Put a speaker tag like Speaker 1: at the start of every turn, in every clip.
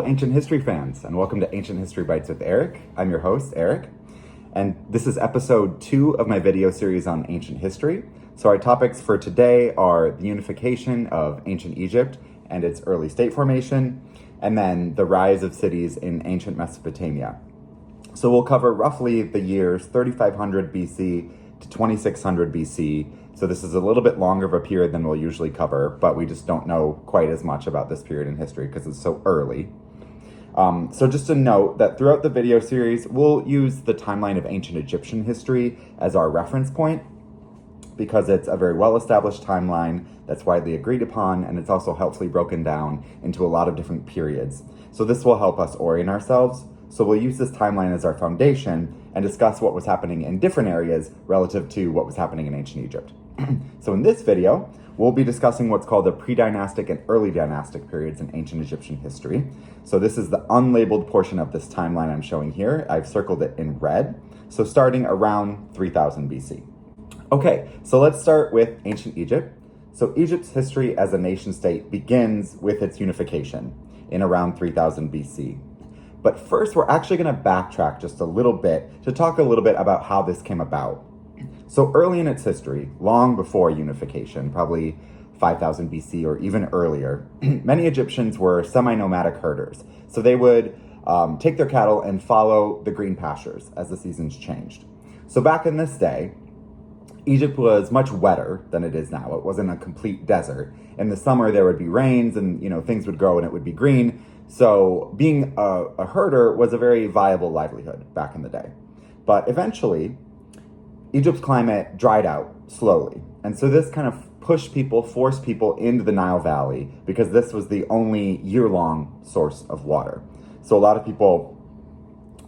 Speaker 1: ancient history fans, and welcome to Ancient History Bites with Eric. I'm your host, Eric, and this is episode 2 of my video series on ancient history. So our topics for today are the unification of ancient Egypt and its early state formation, and then the rise of cities in ancient Mesopotamia. So we'll cover roughly the years 3500 BC to 2600 BC. So this is a little bit longer of a period than we'll usually cover, but we just don't know quite as much about this period in history because it's so early. So just a note that throughout the video series, we'll use the timeline of ancient Egyptian history as our reference point because it's a very well-established timeline that's widely agreed upon, and it's also helpfully broken down into a lot of different periods. So this will help us orient ourselves. So we'll use this timeline as our foundation and discuss what was happening in different areas relative to what was happening in ancient Egypt. So in this video, we'll be discussing what's called the pre-dynastic and early dynastic periods in ancient Egyptian history. So this is the unlabeled portion of this timeline I'm showing here. I've circled it in red. So starting around 3000 BC. Okay, so let's start with ancient Egypt. So Egypt's history as a nation state begins with its unification in around 3000 BC. But first, we're actually going to backtrack just a little bit to talk a little bit about how this came about. So early in its history, long before unification, probably 5000 BC or even earlier, many Egyptians were semi-nomadic herders. So they would take their cattle and follow the green pastures as the seasons changed. So back in this day, Egypt was much wetter than it is now. It wasn't a complete desert. In the summer, there would be rains and, things would grow and it would be green. So being a herder was a very viable livelihood back in the day. But eventually, Egypt's climate dried out slowly. And so this kind of forced people into the Nile Valley because this was the only year-long source of water. So a lot of people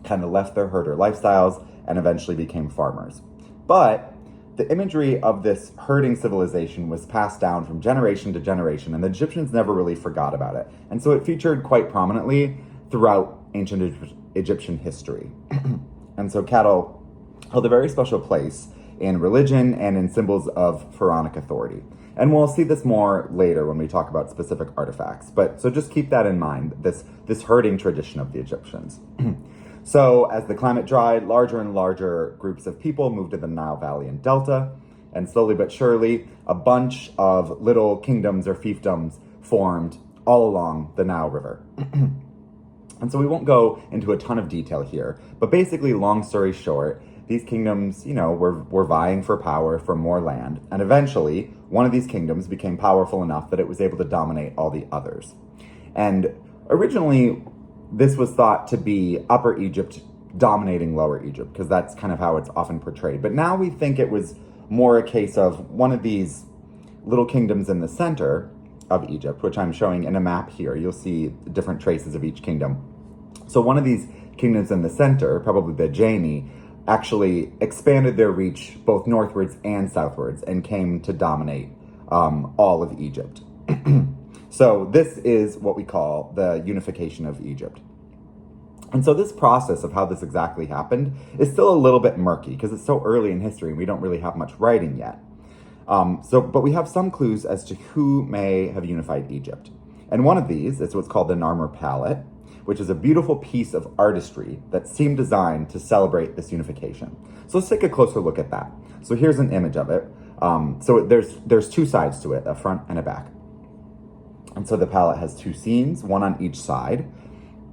Speaker 1: kind of left their herder lifestyles and eventually became farmers. But the imagery of this herding civilization was passed down from generation to generation, and the Egyptians never really forgot about it. And so it featured quite prominently throughout ancient Egyptian history. And so cattle held a very special place in religion and in symbols of pharaonic authority. And we'll see this more later when we talk about specific artifacts. But so just keep that in mind, this herding tradition of the Egyptians. So as the climate dried, larger and larger groups of people moved to the Nile Valley and Delta, and slowly but surely, a bunch of little kingdoms or fiefdoms formed all along the Nile River. And so we won't go into a ton of detail here, but basically, long story short, these kingdoms, were vying for power, for more land, and eventually, one of these kingdoms became powerful enough that it was able to dominate all the others. And originally, this was thought to be Upper Egypt dominating Lower Egypt, because that's kind of how it's often portrayed. But now we think it was more a case of one of these little kingdoms in the center of Egypt, which I'm showing in a map here. You'll see different traces of each kingdom. So one of these kingdoms in the center, probably the Jani, actually expanded their reach both northwards and southwards and came to dominate all of Egypt. So this is what we call the unification of Egypt. And so this process of how this exactly happened is still a little bit murky because it's so early in history and we don't really have much writing yet. But we have some clues as to who may have unified Egypt. And one of these is what's called the Narmer Palette, which is a beautiful piece of artistry that seemed designed to celebrate this unification. So let's take a closer look at that. So here's an image of it. So there's two sides to it, a front and a back. And so the palette has two scenes, one on each side.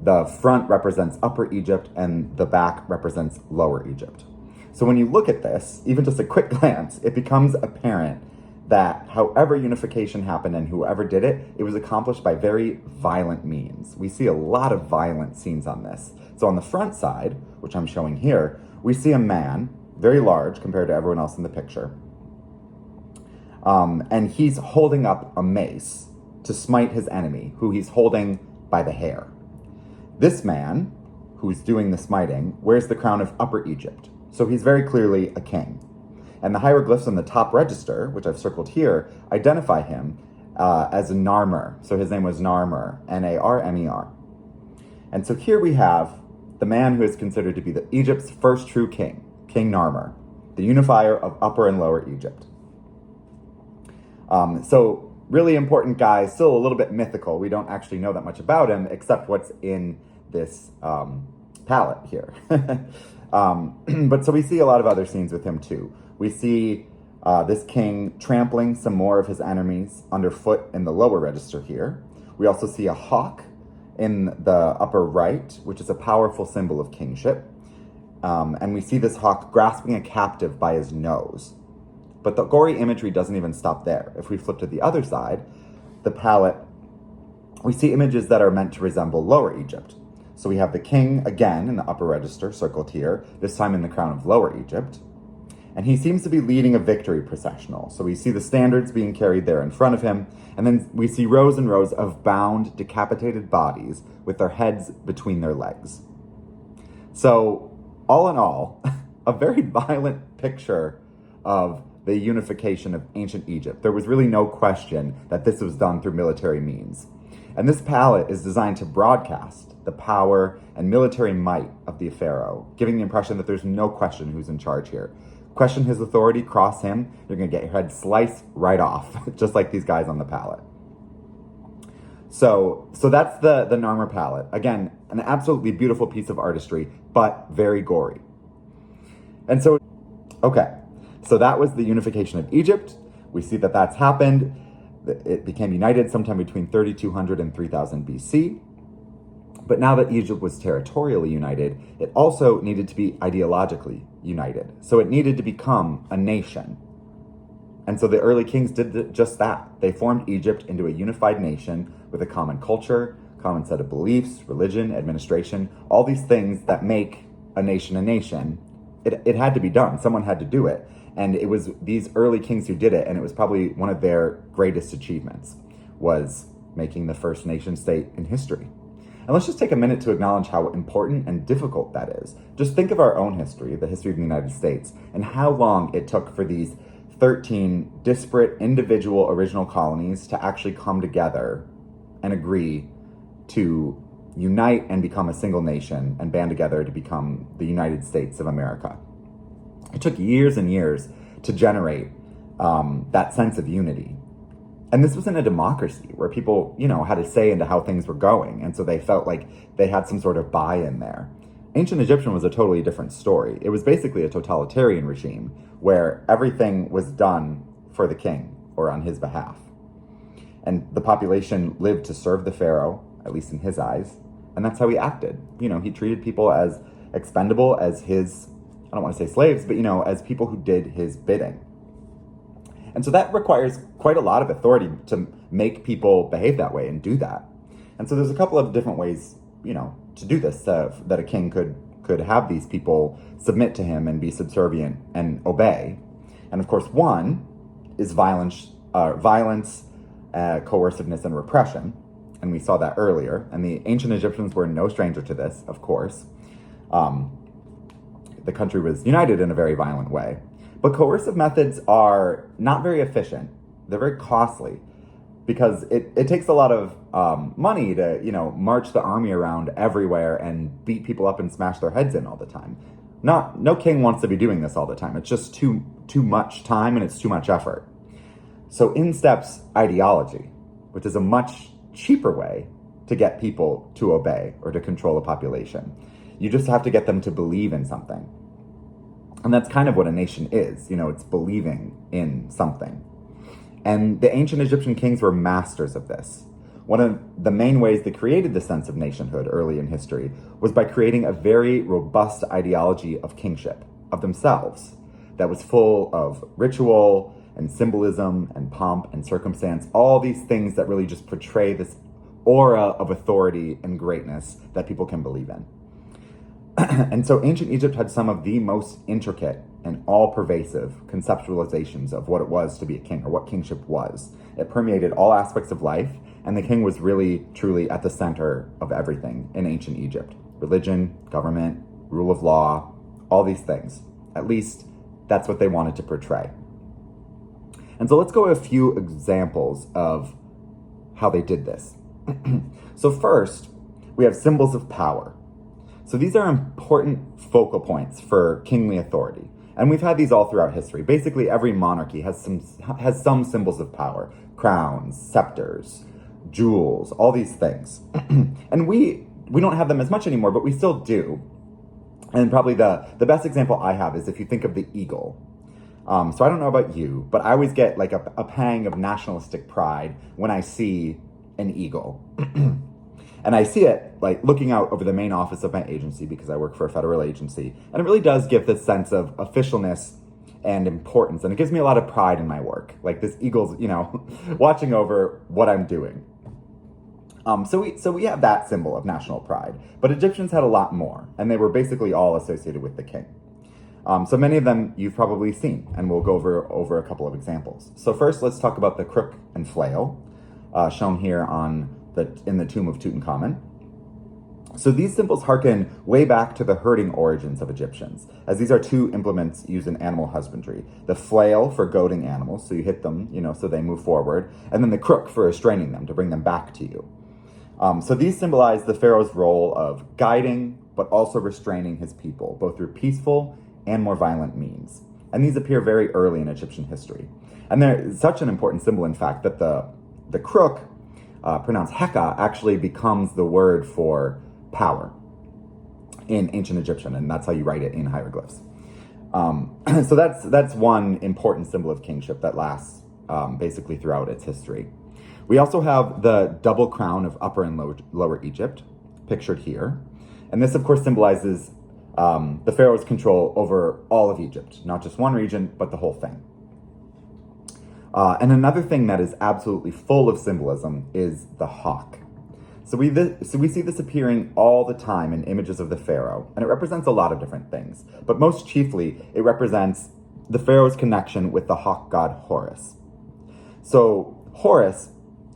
Speaker 1: The front represents Upper Egypt and the back represents Lower Egypt. So when you look at this, even just a quick glance, it becomes apparent that however unification happened and whoever did it, it was accomplished by very violent means. We see a lot of violent scenes on this. So on the front side, which I'm showing here, we see a man, very large compared to everyone else in the picture. And he's holding up a mace to smite his enemy, who he's holding by the hair. This man, who's doing the smiting, wears the crown of Upper Egypt. So he's very clearly a king. And the hieroglyphs on the top register, which I've circled here, identify him as a Narmer. So his name was Narmer, Narmer. And so here we have the man who is considered to be Egypt's first true king, King Narmer, the unifier of Upper and Lower Egypt. So really important guy, still a little bit mythical. We don't actually know that much about him except what's in this palette here. But so we see a lot of other scenes with him too. We see this king trampling some more of his enemies underfoot in the lower register here. We also see a hawk in the upper right, which is a powerful symbol of kingship. And we see this hawk grasping a captive by his nose. But the gory imagery doesn't even stop there. If we flip to the other side, the palette, we see images that are meant to resemble Lower Egypt. So we have the king again in the upper register, circled here, this time in the crown of Lower Egypt. And he seems to be leading a victory processional. So we see the standards being carried there in front of him. And then we see rows and rows of bound, decapitated bodies with their heads between their legs. So all in all, a very violent picture of the unification of ancient Egypt. There was really no question that this was done through military means. And this palette is designed to broadcast the power and military might of the pharaoh, giving the impression that there's no question who's in charge here. Question his authority, cross him, you're going to get your head sliced right off, just like these guys on the palette. So that's the Narmer palette. Again, an absolutely beautiful piece of artistry, but very gory. And so, okay, so that was the unification of Egypt. We see that that's happened. It became united sometime between 3200 and 3000 BC. But now that Egypt was territorially united, it also needed to be ideologically united. So it needed to become a nation. And so the early kings did just that. They formed Egypt into a unified nation with a common culture, common set of beliefs, religion, administration, all these things that make a nation a nation. It had to be done. Someone had to do it. And it was these early kings who did it, and it was probably one of their greatest achievements, was making the first nation state in history. And let's just take a minute to acknowledge how important and difficult that is. Just think of our own history, the history of the United States, and how long it took for these 13 disparate individual original colonies to actually come together and agree to unite and become a single nation and band together to become the United States of America. It took years and years to generate that sense of unity. And this wasn't a democracy where people, had a say into how things were going. And so they felt like they had some sort of buy-in there. Ancient Egyptian was a totally different story. It was basically a totalitarian regime where everything was done for the king or on his behalf. And the population lived to serve the pharaoh, at least in his eyes. And that's how he acted. He treated people as expendable as his, I don't want to say slaves, but, as people who did his bidding. And so that requires quite a lot of authority to make people behave that way and do that. And so there's a couple of different ways, to do this, that a king could have these people submit to him and be subservient and obey. And of course, one is violence, coerciveness, and repression. And we saw that earlier. And the ancient Egyptians were no stranger to this, of course. The country was united in a very violent way. But coercive methods are not very efficient. They're very costly because it takes a lot of money to, march the army around everywhere and beat people up and smash their heads in all the time. No king wants to be doing this all the time. It's just too much time and it's too much effort. So in steps ideology, which is a much cheaper way to get people to obey or to control a population. You just have to get them to believe in something. And that's kind of what a nation is, it's believing in something. And the ancient Egyptian kings were masters of this. One of the main ways they created the sense of nationhood early in history was by creating a very robust ideology of kingship, of themselves, that was full of ritual and symbolism and pomp and circumstance, all these things that really just portray this aura of authority and greatness that people can believe in. And so ancient Egypt had some of the most intricate and all-pervasive conceptualizations of what it was to be a king, or what kingship was. It permeated all aspects of life, and the king was really, truly at the center of everything in ancient Egypt. Religion, government, rule of law, all these things. At least that's what they wanted to portray. And so let's go with a few examples of how they did this. So first, we have symbols of power. So these are important focal points for kingly authority. And we've had these all throughout history. Basically, every monarchy has some symbols of power. crowns, scepters, jewels, all these things. And we don't have them as much anymore, but we still do. And probably the best example I have is if you think of the eagle. So I don't know about you, but I always get like a pang of nationalistic pride when I see an eagle. And I see it like looking out over the main office of my agency, because I work for a federal agency. And it really does give this sense of officialness and importance. And it gives me a lot of pride in my work. Like this eagle's, watching over what I'm doing. So we have that symbol of national pride. But Egyptians had a lot more, and they were basically all associated with the king. So many of them you've probably seen, and we'll go over a couple of examples. So first, let's talk about the crook and flail, shown here in the tomb of Tutankhamun. So these symbols harken way back to the herding origins of Egyptians, as these are two implements used in animal husbandry. The flail for goading animals, so you hit them, so they move forward, and then the crook for restraining them, to bring them back to you. So these symbolize the pharaoh's role of guiding, but also restraining his people, both through peaceful and more violent means. And these appear very early in Egyptian history. And they're such an important symbol, in fact, that the crook, pronounced Heka, actually becomes the word for power in ancient Egyptian, and that's how you write it in hieroglyphs. So that's one important symbol of kingship that lasts basically throughout its history. We also have the double crown of Upper and Lower Egypt, pictured here. And this, of course, symbolizes the pharaoh's control over all of Egypt, not just one region, but the whole thing. And another thing that is absolutely full of symbolism is the hawk. So we see this appearing all the time in images of the pharaoh, and it represents a lot of different things. But most chiefly, it represents the pharaoh's connection with the hawk god Horus. So Horus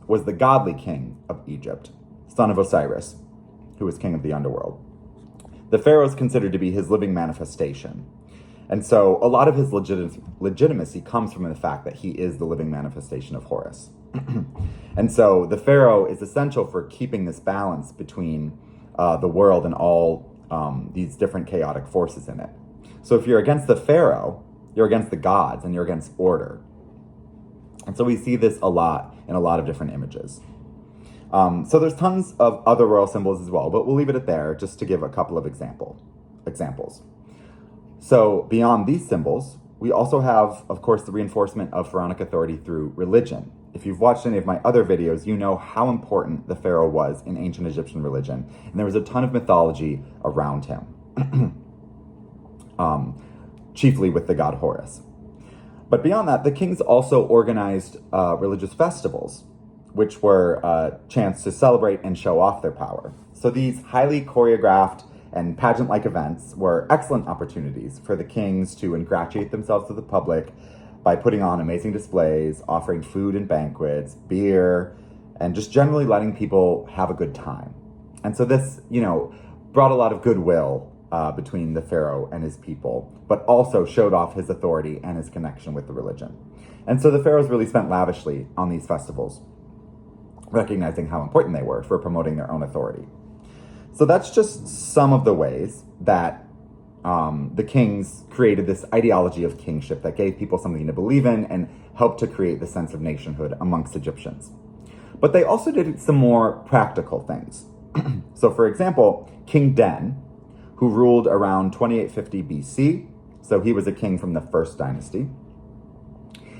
Speaker 1: was the godly king of Egypt, son of Osiris, who was king of the underworld. The pharaoh is considered to be his living manifestation. And so a lot of his legitimacy comes from the fact that he is the living manifestation of Horus. And so the pharaoh is essential for keeping this balance between the world and all these different chaotic forces in it. So if you're against the pharaoh, you're against the gods, and you're against order. And so we see this a lot in a lot of different images. So there's tons of other royal symbols as well, but we'll leave it at there just to give a couple of examples. So beyond these symbols, we also have, of course, the reinforcement of pharaonic authority through religion. If you've watched any of my other videos, you know how important the pharaoh was in ancient Egyptian religion, and there was a ton of mythology around him, chiefly with the god Horus. But beyond that, the kings also organized religious festivals, which were a chance to celebrate and show off their power. So these highly choreographed and pageant-like events were excellent opportunities for the kings to ingratiate themselves to the public by putting on amazing displays, offering food and banquets, beer, and just generally letting people have a good time. And so this, brought a lot of goodwill between the pharaoh and his people, but also showed off his authority and his connection with the religion. And so the pharaohs really spent lavishly on these festivals, recognizing how important they were for promoting their own authority. So that's just some of the ways that the kings created this ideology of kingship that gave people something to believe in and helped to create the sense of nationhood amongst Egyptians. But they also did some more practical things. So for example, King Den, who ruled around 2850 BC, so he was a king from the first dynasty,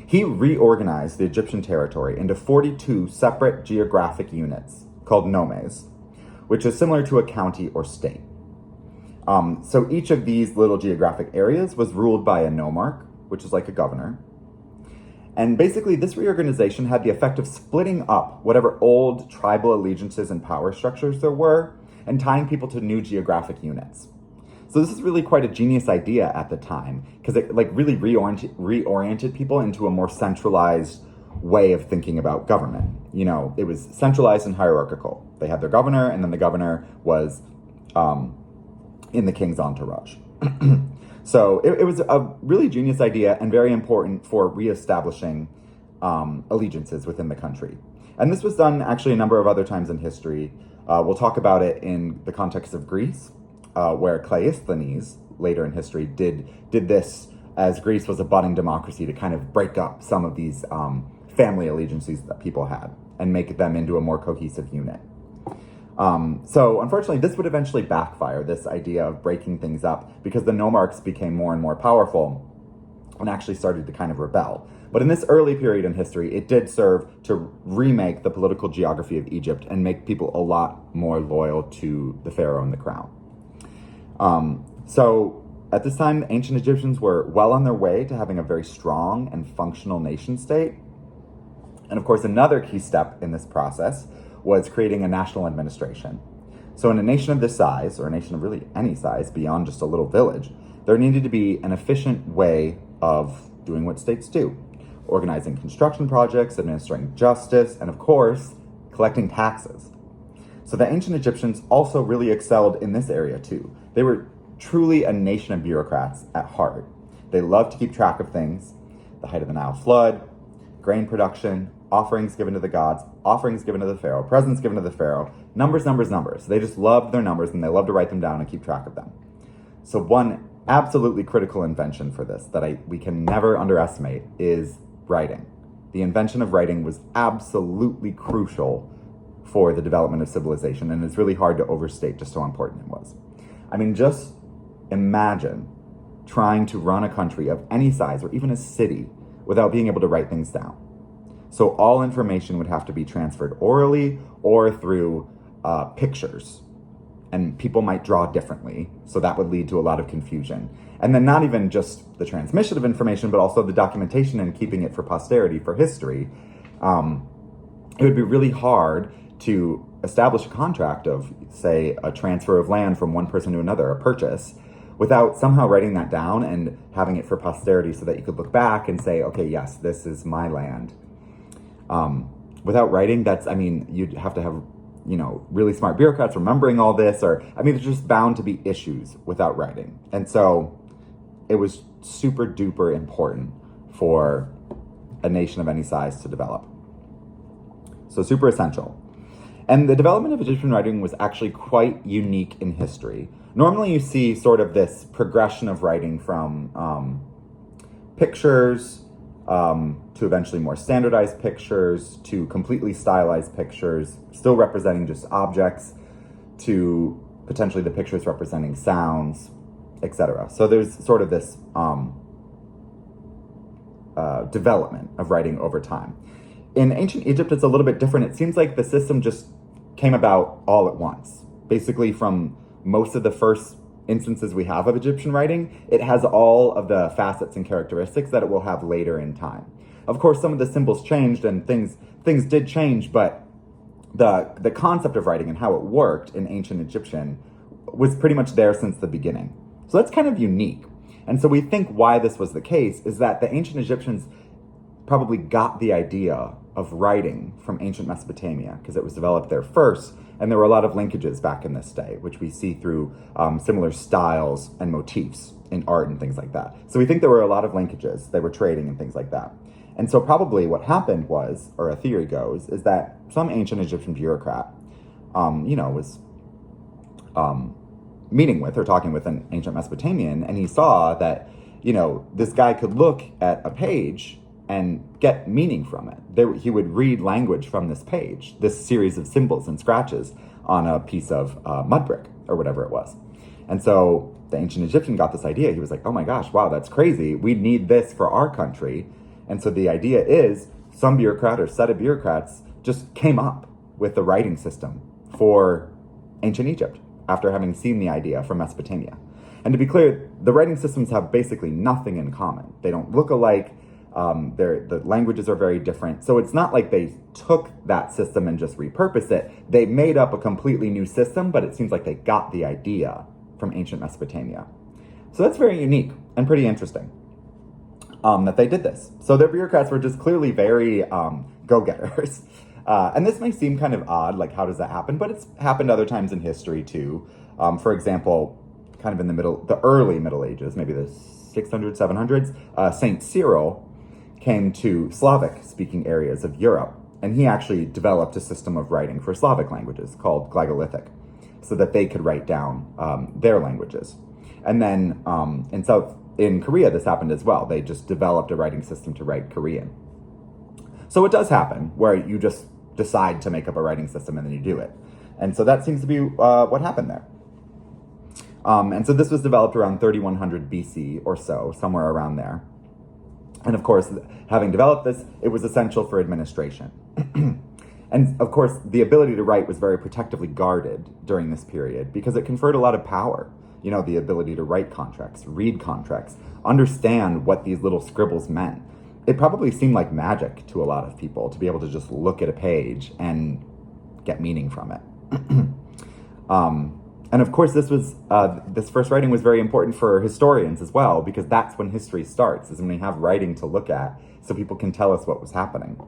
Speaker 1: he reorganized the Egyptian territory into 42 separate geographic units called nomes, which is similar to a county or state. So each of these little geographic areas was ruled by a nomarch, which is like a governor. And basically this reorganization had the effect of splitting up whatever old tribal allegiances and power structures there were and tying people to new geographic units. So this is really quite a genius idea at the time, because it really reoriented people into a more centralized way of thinking about government. It was centralized and hierarchical. They had their governor, and then the governor was in the king's entourage. So it was a really genius idea and very important for reestablishing allegiances within the country. And this was done actually a number of other times in history. We'll talk about it in the context of Greece, where Cleisthenes, later in history, did this as Greece was a budding democracy to kind of break up some of these family allegiances that people had and make them into a more cohesive unit. So unfortunately, this would eventually backfire, this idea of breaking things up, because the nomarchs became more and more powerful and actually started to kind of rebel. But in this early period in history, it did serve to remake the political geography of Egypt and make people a lot more loyal to the pharaoh and the crown. So at this time, the ancient Egyptians were well on their way to having a very strong and functional nation state. And of course, another key step in this process was creating a national administration. So in a nation of this size, or a nation of really any size beyond just a little village, there needed to be an efficient way of doing what states do: organizing construction projects, administering justice, and of course, collecting taxes. So the ancient Egyptians also really excelled in this area too. They were truly a nation of bureaucrats at heart. They loved to keep track of things: the height of the Nile flood, grain production, offerings given to the gods, offerings given to the pharaoh, presents given to the pharaoh, numbers. They just loved their numbers, and they loved to write them down and keep track of them. So one absolutely critical invention for this that we can never underestimate is writing. The invention of writing was absolutely crucial for the development of civilization, and it's really hard to overstate just how important it was. I mean, just imagine trying to run a country of any size, or even a city, without being able to write things down. So all information would have to be transferred orally or through pictures. And people might draw differently, so that would lead to a lot of confusion. And then not even just the transmission of information, but also the documentation and keeping it for posterity, for history. It would be really hard to establish a contract of, say, a transfer of land from one person to another, a purchase, without somehow writing that down and having it for posterity so that you could look back and say, okay, yes, this is my land. Without writing, you'd have to have, really smart bureaucrats remembering all this, there's just bound to be issues without writing. And so it was super duper important for a nation of any size to develop. So super essential. And the development of Egyptian writing was actually quite unique in history. Normally you see sort of this progression of writing from pictures to eventually more standardized pictures, to completely stylized pictures, still representing just objects, to potentially the pictures representing sounds, etc. So there's sort of this development of writing over time. In ancient Egypt, it's a little bit different. It seems like the system just came about all at once. Basically, from most of the first instances we have of Egyptian writing, it has all of the facets and characteristics that it will have later in time. Of course, some of the symbols changed and things did change, but the concept of writing and how it worked in ancient Egyptian was pretty much there since the beginning. So that's kind of unique. And so we think why this was the case is that the ancient Egyptians probably got the idea of writing from ancient Mesopotamia, because it was developed there first, and there were a lot of linkages back in this day, which we see through similar styles and motifs in art and things like that. So we think there were a lot of linkages. They were trading and things like that. And so probably what happened was, or a theory goes, is that some ancient Egyptian bureaucrat, was meeting with or talking with an ancient Mesopotamian, and he saw that, this guy could look at a page and get meaning from it. He would read language from this page, this series of symbols and scratches on a piece of mud brick or whatever it was. And so the ancient Egyptian got this idea. He was like, oh my gosh, wow, that's crazy. We need this for our country. And so the idea is some bureaucrat or set of bureaucrats just came up with the writing system for ancient Egypt after having seen the idea from Mesopotamia. And to be clear, the writing systems have basically nothing in common. They don't look alike. The languages are very different. So it's not like they took that system and just repurposed it. They made up a completely new system, but it seems like they got the idea from ancient Mesopotamia. So that's very unique and pretty interesting that they did this. So their bureaucrats were just clearly very go-getters. And this may seem kind of odd, like how does that happen? But it's happened other times in history too. For example, kind of in the early Middle Ages, maybe the 600s, 700s, Saint Cyril came to Slavic-speaking areas of Europe, and he actually developed a system of writing for Slavic languages called Glagolithic, so that they could write down their languages. And then in Korea, this happened as well. They just developed a writing system to write Korean. So it does happen where you just decide to make up a writing system and then you do it. And so that seems to be what happened there. And so this was developed around 3100 BC or so, somewhere around there. And of course, having developed this, it was essential for administration. And of course, the ability to write was very protectively guarded during this period because it conferred a lot of power. You know, the ability to write contracts, read contracts, understand what these little scribbles meant. It probably seemed like magic to a lot of people to be able to just look at a page and get meaning from it. And of course, this first writing was very important for historians as well, because that's when history starts, is when we have writing to look at so people can tell us what was happening.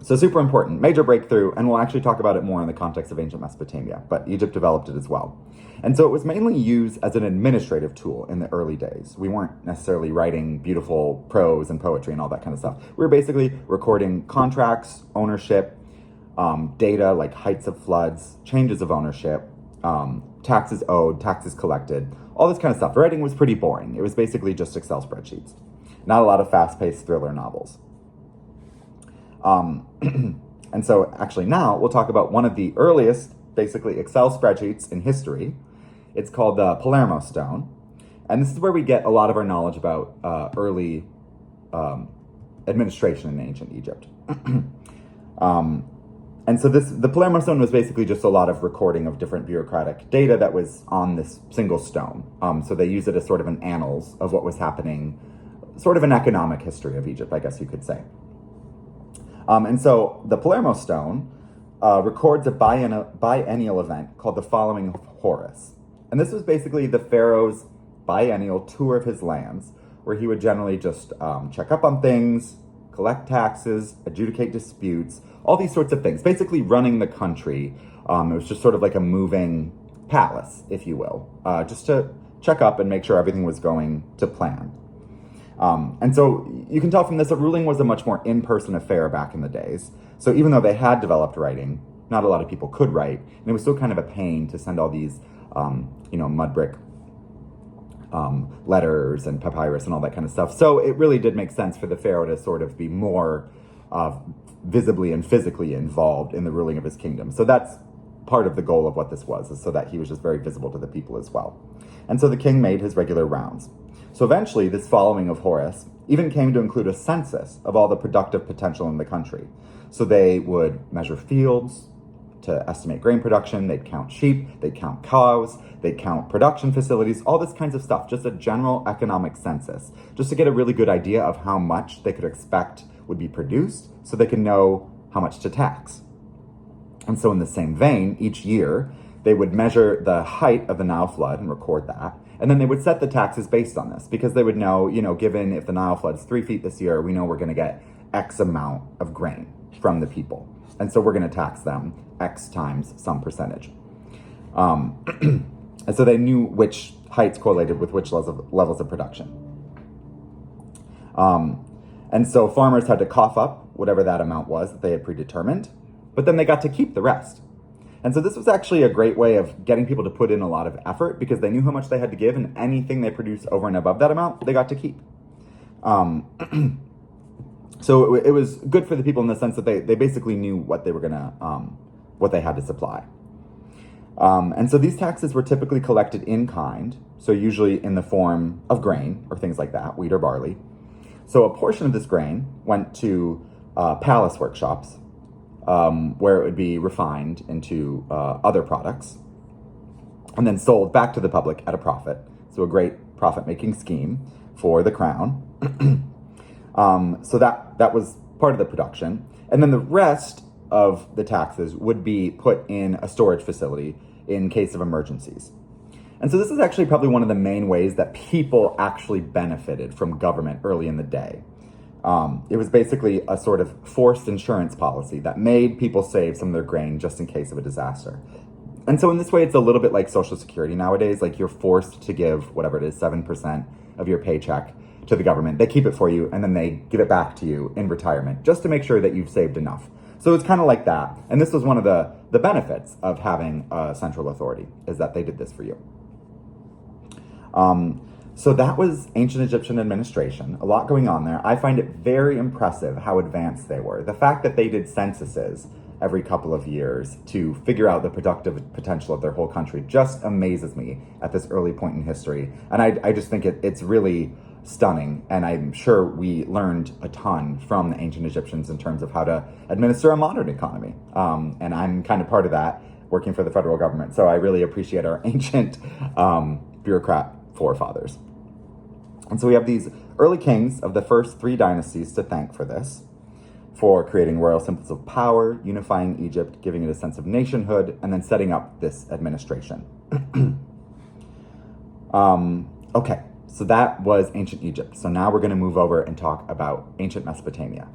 Speaker 1: So super important, major breakthrough, and we'll actually talk about it more in the context of ancient Mesopotamia, but Egypt developed it as well. And so it was mainly used as an administrative tool in the early days. We weren't necessarily writing beautiful prose and poetry and all that kind of stuff. We were basically recording contracts, ownership, data like heights of floods, changes of ownership, taxes owed, taxes collected, all this kind of stuff. The writing was pretty boring. It was basically just Excel spreadsheets. Not a lot of fast-paced thriller novels. And so actually now we'll talk about one of the earliest, basically Excel spreadsheets in history. It's called the Palermo Stone. And this is where we get a lot of our knowledge about early administration in ancient Egypt. And so the Palermo Stone was basically just a lot of recording of different bureaucratic data that was on this single stone. So they use it as sort of an annals of what was happening, sort of an economic history of Egypt, I guess you could say. And so the Palermo Stone records a biennial event called the Following of Horus. And this was basically the pharaoh's biennial tour of his lands, where he would generally just check up on things, collect taxes, adjudicate disputes, all these sorts of things, basically running the country. It was just sort of like a moving palace, if you will, just to check up and make sure everything was going to plan. And so you can tell from this that ruling was a much more in-person affair back in the days. So even though they had developed writing, not a lot of people could write, and it was still kind of a pain to send all these, mud brick letters and papyrus and all that kind of stuff. So it really did make sense for the pharaoh to sort of be more visibly and physically involved in the ruling of his kingdom. So that's part of the goal of what this was, is so that he was just very visible to the people as well. And so the king made his regular rounds. So eventually, this following of Horus even came to include a census of all the productive potential in the country. So they would measure fields to estimate grain production, they'd count sheep, they'd count cows, they'd count production facilities, all this kinds of stuff, just a general economic census, just to get a really good idea of how much they could expect would be produced, so they could know how much to tax. And so in the same vein, each year, they would measure the height of the Nile flood and record that. And then they would set the taxes based on this, because they would know, given if the Nile flood's 3 feet this year, we know we're going to get X amount of grain from the people. And so we're going to tax them X times some percentage. And so they knew which heights correlated with which levels of production. And so farmers had to cough up whatever that amount was that they had predetermined, but then they got to keep the rest. And so this was actually a great way of getting people to put in a lot of effort, because they knew how much they had to give, and anything they produced over and above that amount, they got to keep. So it was good for the people in the sense that they basically knew what they were what they had to supply. And so these taxes were typically collected in kind, so usually in the form of grain or things like that, wheat or barley. So a portion of this grain went to palace workshops, where it would be refined into other products and then sold back to the public at a profit. So a great profit-making scheme for the crown. So that was part of the production. And then the rest of the taxes would be put in a storage facility in case of emergencies. And so this is actually probably one of the main ways that people actually benefited from government early in the day. It was basically a sort of forced insurance policy that made people save some of their grain just in case of a disaster. And so in this way, it's a little bit like Social Security nowadays. Like, you're forced to give whatever it is, 7% of your paycheck to the government. They keep it for you, and then they give it back to you in retirement just to make sure that you've saved enough. So it's kind of like that. And this was one of the benefits of having a central authority, is that they did this for you. So that was ancient Egyptian administration, a lot going on there. I find it very impressive how advanced they were. The fact that they did censuses every couple of years to figure out the productive potential of their whole country just amazes me at this early point in history. And I just think it's really stunning. And I'm sure we learned a ton from the ancient Egyptians in terms of how to administer a modern economy. And I'm kind of part of that, working for the federal government. So I really appreciate our ancient bureaucrat forefathers. And so we have these early kings of the first 3 dynasties to thank for this, for creating royal symbols of power, unifying Egypt, giving it a sense of nationhood, and then setting up this administration. Okay, so that was ancient Egypt. So now we're going to move over and talk about ancient Mesopotamia.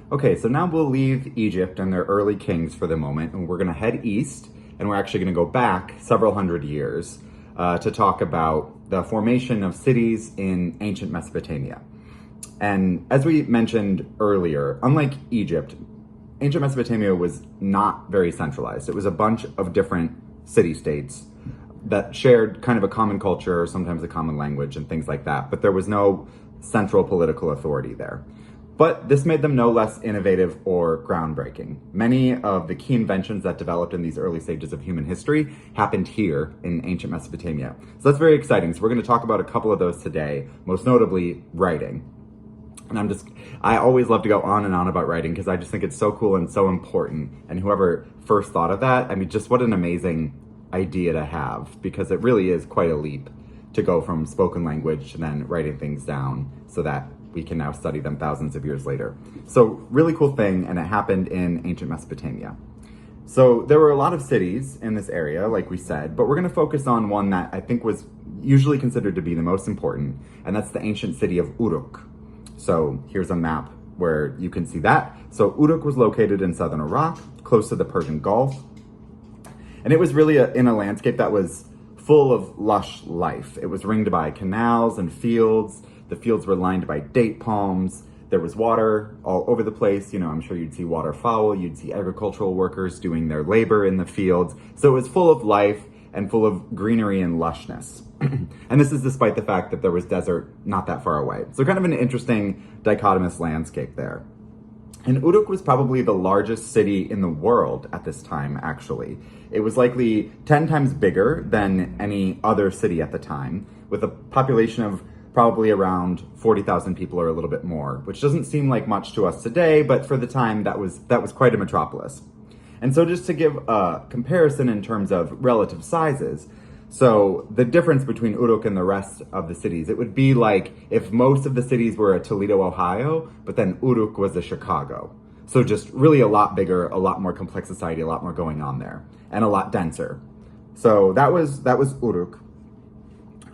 Speaker 1: Okay, so now we'll leave Egypt and their early kings for the moment, and we're going to head east, and we're actually going to go back several hundred years to talk about the formation of cities in ancient Mesopotamia. And as we mentioned earlier, unlike Egypt, ancient Mesopotamia was not very centralized. It was a bunch of different city-states that shared kind of a common culture, or sometimes a common language and things like that, but there was no central political authority there. But this made them no less innovative or groundbreaking. Many of the key inventions that developed in these early stages of human history happened here in ancient Mesopotamia. So that's very exciting. So we're going to talk about a couple of those today, most notably writing. And I always love to go on and on about writing because I just think it's so cool and so important. And whoever first thought of that, I mean, just what an amazing idea to have, because it really is quite a leap to go from spoken language to then writing things down so that we can now study them thousands of years later. So really cool thing, and it happened in ancient Mesopotamia. So there were a lot of cities in this area, like we said, but we're going to focus on one that I think was usually considered to be the most important, and that's the ancient city of Uruk. So here's a map where you can see that. So Uruk was located in southern Iraq, close to the Persian Gulf, and it was really in a landscape that was full of lush life. It was ringed by canals and fields. The fields were lined by date palms. There was water all over the place. You know, I'm sure you'd see waterfowl. You'd see agricultural workers doing their labor in the fields. So it was full of life and full of greenery and lushness. And this is despite the fact that there was desert not that far away. So kind of an interesting dichotomous landscape there. And Uruk was probably the largest city in the world at this time, actually. It was likely 10 times bigger than any other city at the time, with a population of probably around 40,000 people or a little bit more, which doesn't seem like much to us today, but for the time that was quite a metropolis. And so just to give a comparison in terms of relative sizes, so the difference between Uruk and the rest of the cities, it would be like if most of the cities were a Toledo, Ohio, but then Uruk was a Chicago. So just really a lot bigger, a lot more complex society, a lot more going on there, and a lot denser. So that was Uruk.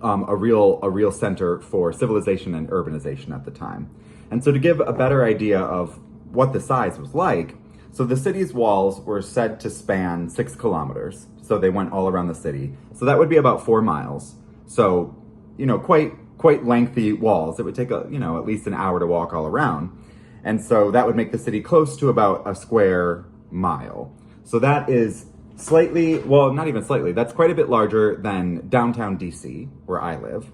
Speaker 1: A real center for civilization and urbanization at the time. And so to give a better idea of what the size was like, so the city's walls were said to span 6 kilometers. So they went all around the city. So that would be about 4 miles. So, you know, quite lengthy walls. It would take at least an hour to walk all around. And so that would make the city close to about a square mile. So that is slightly, well, not even slightly, that's quite a bit larger than downtown DC, where I live,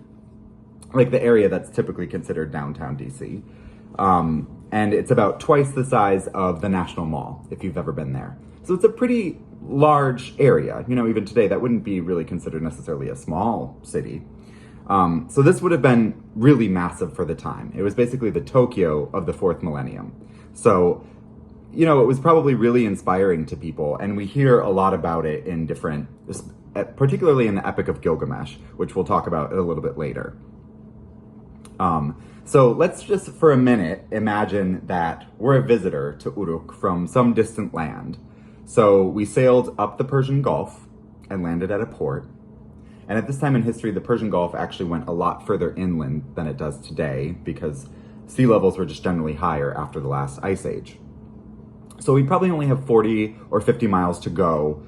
Speaker 1: like the area that's typically considered downtown DC. And it's about twice the size of the National Mall, if you've ever been there. So it's a pretty large area. You know, even today, that wouldn't be really considered necessarily a small city. So this would have been really massive for the time. It was basically the Tokyo of the 4th millennium. So, you know, it was probably really inspiring to people, and we hear a lot about it in different, particularly in the Epic of Gilgamesh, which we'll talk about a little bit later. So let's just for a minute imagine that we're a visitor to Uruk from some distant land. So we sailed up the Persian Gulf and landed at a port. And at this time in history, the Persian Gulf actually went a lot further inland than it does today because sea levels were just generally higher after the last ice age. So we'd probably only have 40 or 50 miles to go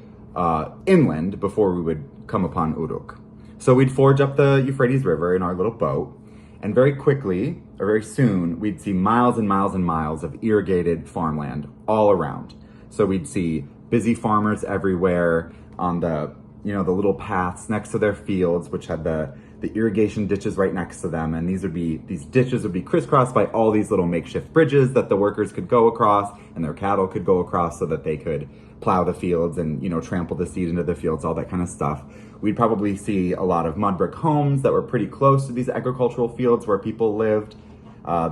Speaker 1: inland before we would come upon Uruk. So we'd forge up the Euphrates River in our little boat, and very quickly, or very soon, we'd see miles and miles and miles of irrigated farmland all around. So we'd see busy farmers everywhere on the little paths next to their fields, which had the irrigation ditches right next to them. And these ditches would be crisscrossed by all these little makeshift bridges that the workers could go across and their cattle could go across so that they could plow the fields and, trample the seed into the fields, all that kind of stuff. We'd probably see a lot of mud brick homes that were pretty close to these agricultural fields where people lived.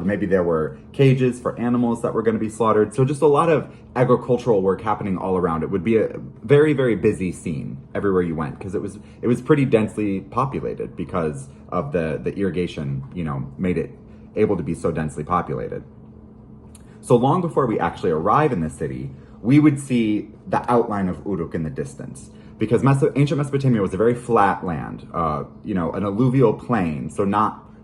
Speaker 1: Maybe there were cages for animals that were going to be slaughtered. So just a lot of agricultural work happening all around. It would be a very, very busy scene everywhere you went, because it was pretty densely populated because of the irrigation, made it able to be so densely populated. So long before we actually arrive in the city, we would see the outline of Uruk in the distance, because ancient Mesopotamia was a very flat land, an alluvial plain, so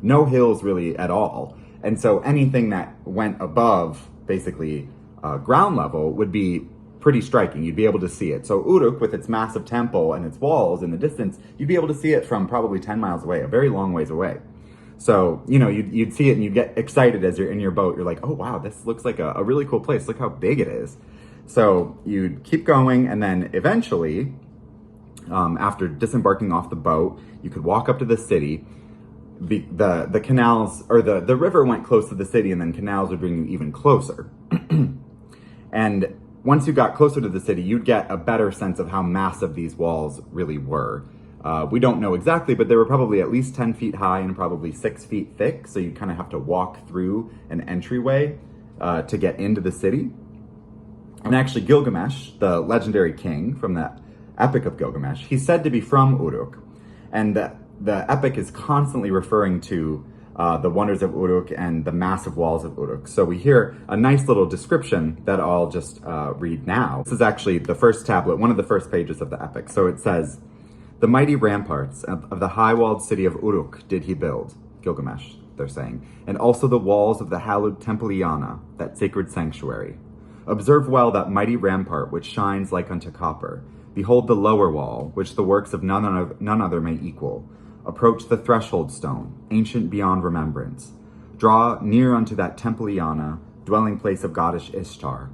Speaker 1: no hills really at all. And so anything that went above, basically, ground level would be pretty striking. You'd be able to see it. So Uruk, with its massive temple and its walls in the distance, you'd be able to see it from probably 10 miles away, a very long ways away. So, you'd see it and you'd get excited as you're in your boat. You're like, oh, wow, this looks like a really cool place. Look how big it is. So you'd keep going, and then eventually, after disembarking off the boat, you could walk up to the city. The canals, or the river went close to the city, and then canals would bring you even closer. And once you got closer to the city, you'd get a better sense of how massive these walls really were. We don't know exactly, but they were probably at least 10 feet high and probably 6 feet thick. So you kind of have to walk through an entryway to get into the city. And actually, Gilgamesh, the legendary king from the Epic of Gilgamesh, he's said to be from Uruk. And the epic is constantly referring to the wonders of Uruk and the massive walls of Uruk. So we hear a nice little description that I'll just read now. This is actually the first tablet, one of the first pages of the epic. So it says, "The mighty ramparts of the high-walled city of Uruk did he build," Gilgamesh, they're saying, "and also the walls of the hallowed Temple Iana, that sacred sanctuary. Observe well that mighty rampart which shines like unto copper. Behold the lower wall, which the works of none other may equal. Approach the threshold stone, ancient beyond remembrance. Draw near unto that Temple Iana, dwelling place of goddess Ishtar.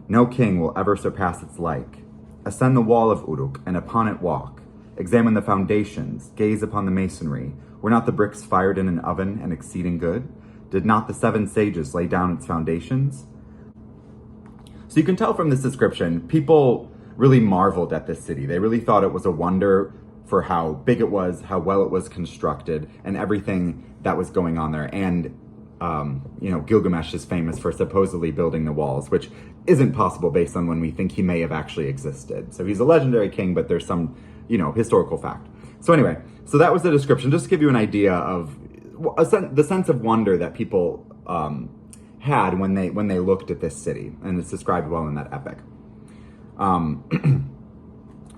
Speaker 1: No king will ever surpass its like. Ascend the wall of Uruk, and upon it walk. Examine the foundations, gaze upon the masonry. Were not the bricks fired in an oven and exceeding good? Did not the 7 sages lay down its foundations?" So you can tell from this description, people really marveled at this city. They really thought it was a wonder for how big it was, how well it was constructed, and everything that was going on there. And, Gilgamesh is famous for supposedly building the walls, which isn't possible based on when we think he may have actually existed. So he's a legendary king, but there's some, historical fact. So anyway, so that was the description, just to give you an idea of the sense of wonder that people had when they looked at this city, and it's described well in that epic.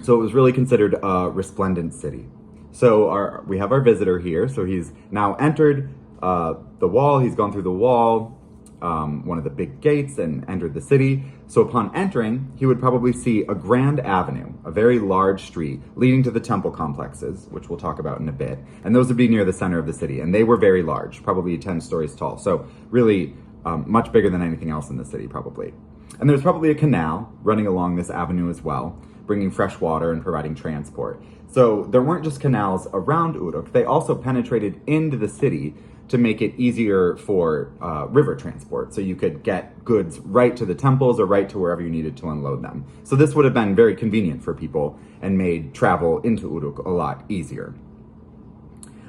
Speaker 1: So it was really considered a resplendent city. So we have our visitor here. So he's now entered the wall. He's gone through the wall, one of the big gates, and entered the city. So upon entering, he would probably see a grand avenue, a very large street leading to the temple complexes, which we'll talk about in a bit. And those would be near the center of the city. And they were very large, probably 10 stories tall. So really much bigger than anything else in the city, probably. And there's probably a canal running along this avenue as well, bringing fresh water and providing transport. So there weren't just canals around Uruk, they also penetrated into the city to make it easier for river transport. So you could get goods right to the temples or right to wherever you needed to unload them. So this would have been very convenient for people and made travel into Uruk a lot easier.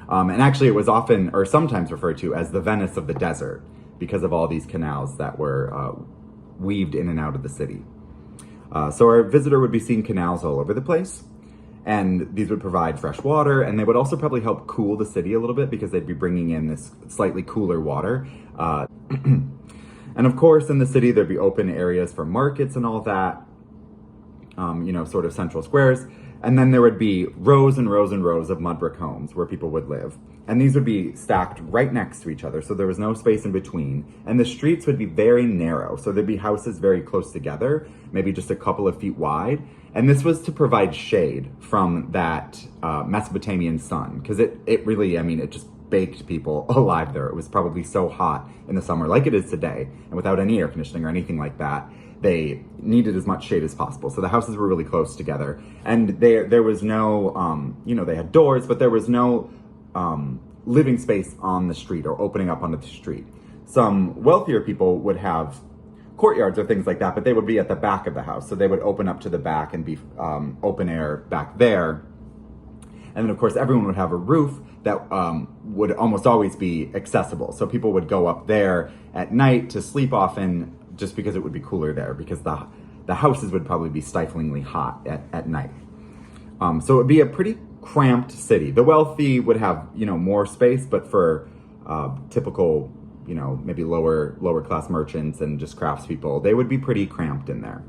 Speaker 1: And actually it was often, or sometimes referred to as the Venice of the desert, because of all these canals that were weaved in and out of the city. So our visitor would be seeing canals all over the place, and these would provide fresh water, and they would also probably help cool the city a little bit because they'd be bringing in this slightly cooler water. And of course, in the city, there'd be open areas for markets and all that, sort of central squares. And then there would be rows and rows and rows of mud brick homes where people would live. And these would be stacked right next to each other, so there was no space in between. And the streets would be very narrow, so there'd be houses very close together, maybe just a couple of feet wide. And this was to provide shade from that Mesopotamian sun, because it really, I mean, it just baked people alive there. It was probably so hot in the summer, like it is today, and without any air conditioning or anything like that, they needed as much shade as possible. So the houses were really close together, and there was no, they had doors, but there was no living space on the street or opening up onto the street. Some wealthier people would have courtyards or things like that, but they would be at the back of the house. So they would open up to the back and be open air back there. And then of course, everyone would have a roof that would almost always be accessible. So people would go up there at night to sleep often, just because it would be cooler there, because the houses would probably be stiflingly hot at night. So it would be a pretty cramped city. The wealthy would have, more space, but for typical, maybe lower class merchants and just craftspeople, they would be pretty cramped in there.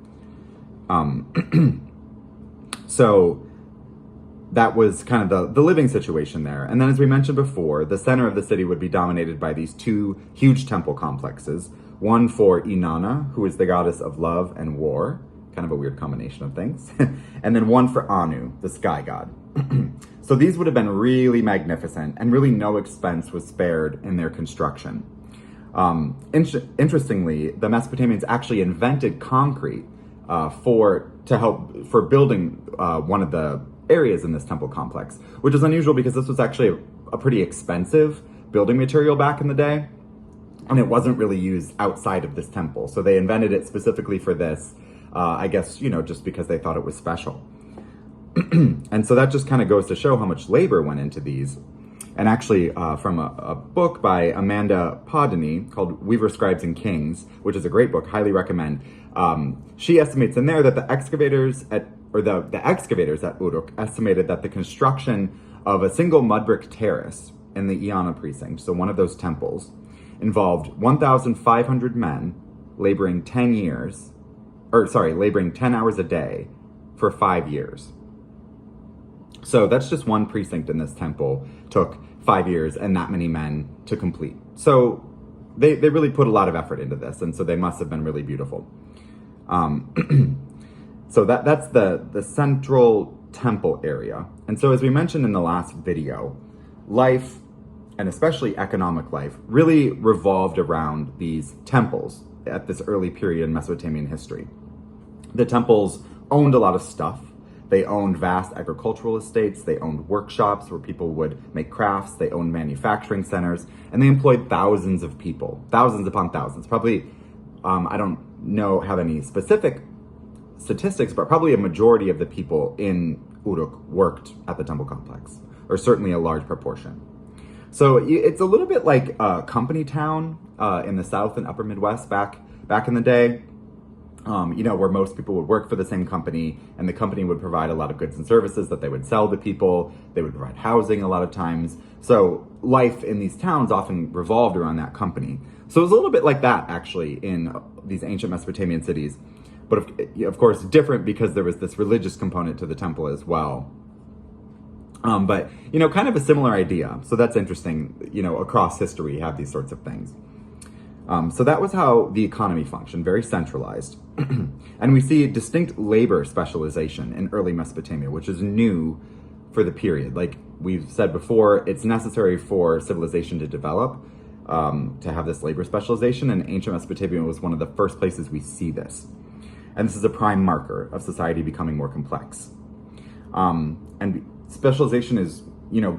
Speaker 1: So that was kind of the living situation there. And then, as we mentioned before, the center of the city would be dominated by these two huge temple complexes. One for Inanna, who is the goddess of love and war, kind of a weird combination of things. And then one for Anu, the sky god. So these would have been really magnificent, and really no expense was spared in their construction. Interestingly, the Mesopotamians actually invented concrete for building one of the areas in this temple complex, which is unusual because this was actually a pretty expensive building material back in the day, and it wasn't really used outside of this temple. So they invented it specifically for this, I guess, just because they thought it was special. And so that just kind of goes to show how much labor went into these. And actually, from a book by Amanda Podany called Weaver, Scribes, and Kings, which is a great book, highly recommend. She estimates in there that the excavators at Uruk estimated that the construction of a single mud brick terrace in the Iana precinct, so one of those temples, involved 1,500 men laboring 10 hours a day for 5 years. So that's just one precinct in this temple took 5 years and that many men to complete. So they really put a lot of effort into this, and so they must have been really beautiful. So that's the central temple area. And so as we mentioned in the last video, life, and especially economic life, really revolved around these temples at this early period in Mesopotamian history. The temples owned a lot of stuff. They owned vast agricultural estates, they owned workshops where people would make crafts, they owned manufacturing centers, and they employed thousands of people, thousands upon thousands. Probably, I don't have any specific statistics, but probably a majority of the people in Uruk worked at the temple complex, or certainly a large proportion. So it's a little bit like a company town in the South and Upper Midwest back in the day. Where most people would work for the same company, and the company would provide a lot of goods and services that they would sell to people. They would provide housing a lot of times. So life in these towns often revolved around that company. So it was a little bit like that, actually, in these ancient Mesopotamian cities. But of course, different because there was this religious component to the temple as well. But kind of a similar idea. So that's interesting, across history, you have these sorts of things. So that was how the economy functioned, very centralized. And we see distinct labor specialization in early Mesopotamia, which is new for the period. Like we've said before, it's necessary for civilization to develop, to have this labor specialization, and ancient Mesopotamia was one of the first places we see this. And this is a prime marker of society becoming more complex. And specialization is,